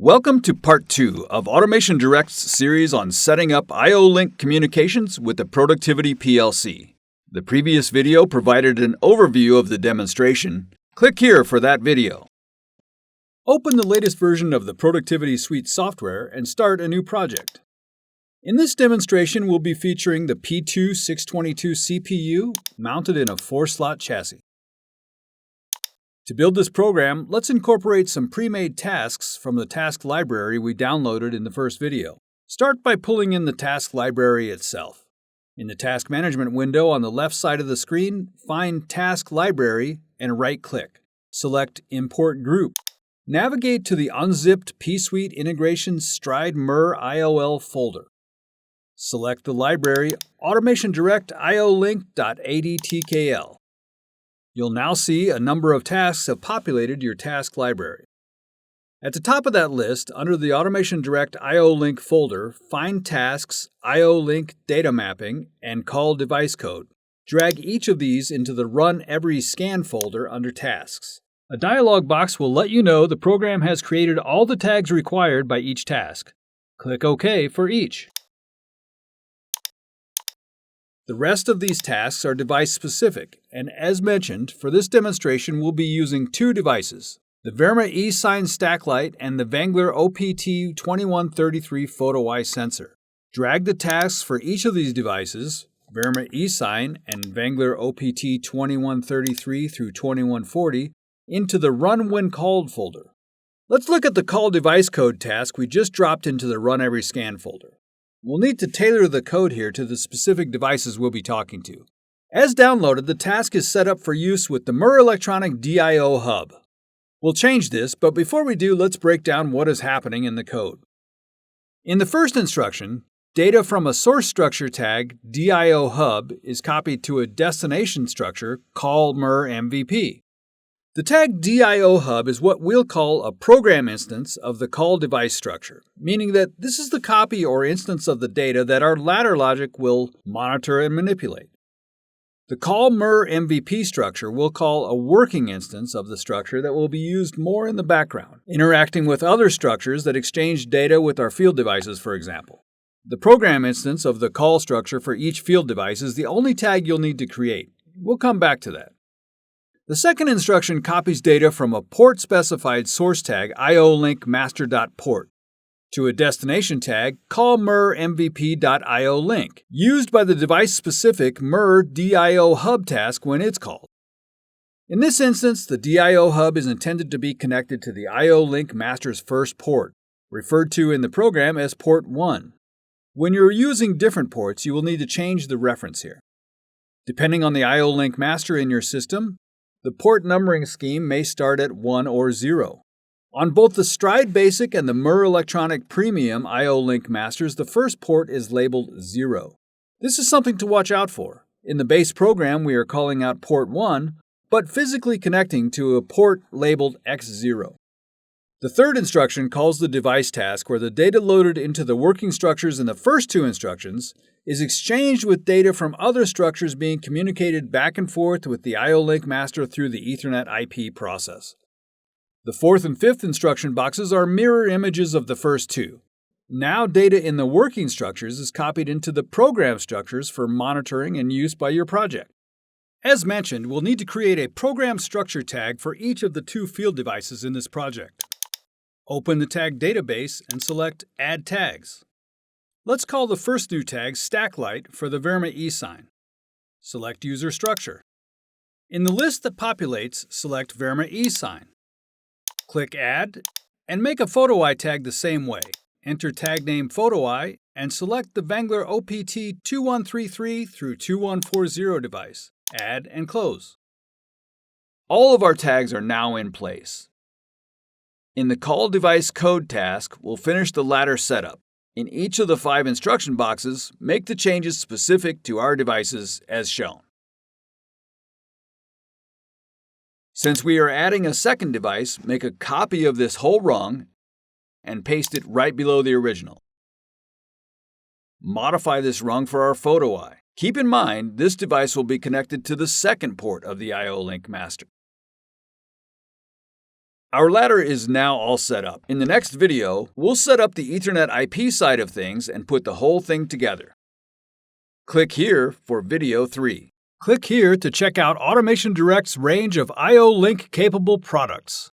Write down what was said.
Welcome to Part 2 of Automation Direct's series on setting up IOLink communications with the Productivity PLC. The previous video provided an overview of the demonstration. Click here for that video. Open the latest version of the Productivity Suite software and start a new project. In this demonstration, we'll be featuring the P2-622 CPU mounted in a 4-slot chassis. To build this program, let's incorporate some pre-made tasks from the task library we downloaded in the first video. Start by pulling in the task library itself. In the Task Management window on the left side of the screen, find Task Library and right-click. Select Import Group. Navigate to the unzipped P-Suite Integration Stride MIR IOL folder. Select the library AutomationDirect IOLink.adtkl. You'll now see a number of tasks have populated your task library. At the top of that list, under the AutomationDirect IOLink folder, find tasks IOLink data mapping and call device code. Drag each of these into the Run Every Scan folder under Tasks. A dialog box will let you know the program has created all the tags required by each task. Click OK for each. The rest of these tasks are device-specific, and as mentioned, for this demonstration we'll be using two devices, the Verma eSign stack light and the Wengler OPT2133 photo eye sensor. Drag the tasks for each of these devices, Verma eSign and Wengler OPT2133 through 2140, into the Run When Called folder. Let's look at the call device code task we just dropped into the Run Every Scan folder. We'll need to tailor the code here to the specific devices we'll be talking to. As downloaded, the task is set up for use with the MIR Electronic DIO hub. We'll change this, but before we do, let's break down what is happening in the code. In the first instruction, data from a source structure tag, DIO hub, is copied to a destination structure, call MIR MVP. The tag DIO hub is what we'll call a program instance of the call device structure, meaning that this is the copy or instance of the data that our ladder logic will monitor and manipulate. The call MIR MVP structure we'll call a working instance of the structure that will be used more in the background, interacting with other structures that exchange data with our field devices, for example. The program instance of the call structure for each field device is the only tag you'll need to create. We'll come back to that. The second instruction copies data from a port-specified source tag IOLink master.port to a destination tag call MIR MVP.IOLink, used by the device-specific MIR DIO hub task when it's called. In this instance, the DIO hub is intended to be connected to the IOLink master's first port, referred to in the program as port 1. When you're using different ports, you will need to change the reference here. Depending on the IOLink master in your system, the port numbering scheme may start at 1 or 0. On both the Stride Basic and the MIR Electronic Premium IOLink masters, the first port is labeled 0. This is something to watch out for. In the base program, we are calling out port 1, but physically connecting to a port labeled X0. The third instruction calls the device task where the data loaded into the working structures in the first two instructions is exchanged with data from other structures being communicated back and forth with the IOLink master through the Ethernet IP process. The fourth and fifth instruction boxes are mirror images of the first two. Now data in the working structures is copied into the program structures for monitoring and use by your project. As mentioned, we'll need to create a program structure tag for each of the two field devices in this project. Open the tag database and select Add Tags. Let's call the first new tag Stack Light for the Verma eSign. Select User Structure. In the list that populates, select Verma eSign. Click Add and make a photo eye tag the same way. Enter tag name photo eye and select the Wengler OPT2133 through 2140 device. Add and close. All of our tags are now in place. In the Call Device Code task, we'll finish the ladder setup. In each of the 5 instruction boxes, make the changes specific to our devices as shown. Since we are adding a second device, make a copy of this whole rung and paste it right below the original. Modify this rung for our photo eye. Keep in mind, this device will be connected to the second port of the IOLink master. Our ladder is now all set up. In the next video, we'll set up the Ethernet IP side of things and put the whole thing together. Click here for video 3. Click here to check out Automation Direct's range of IOLink capable products.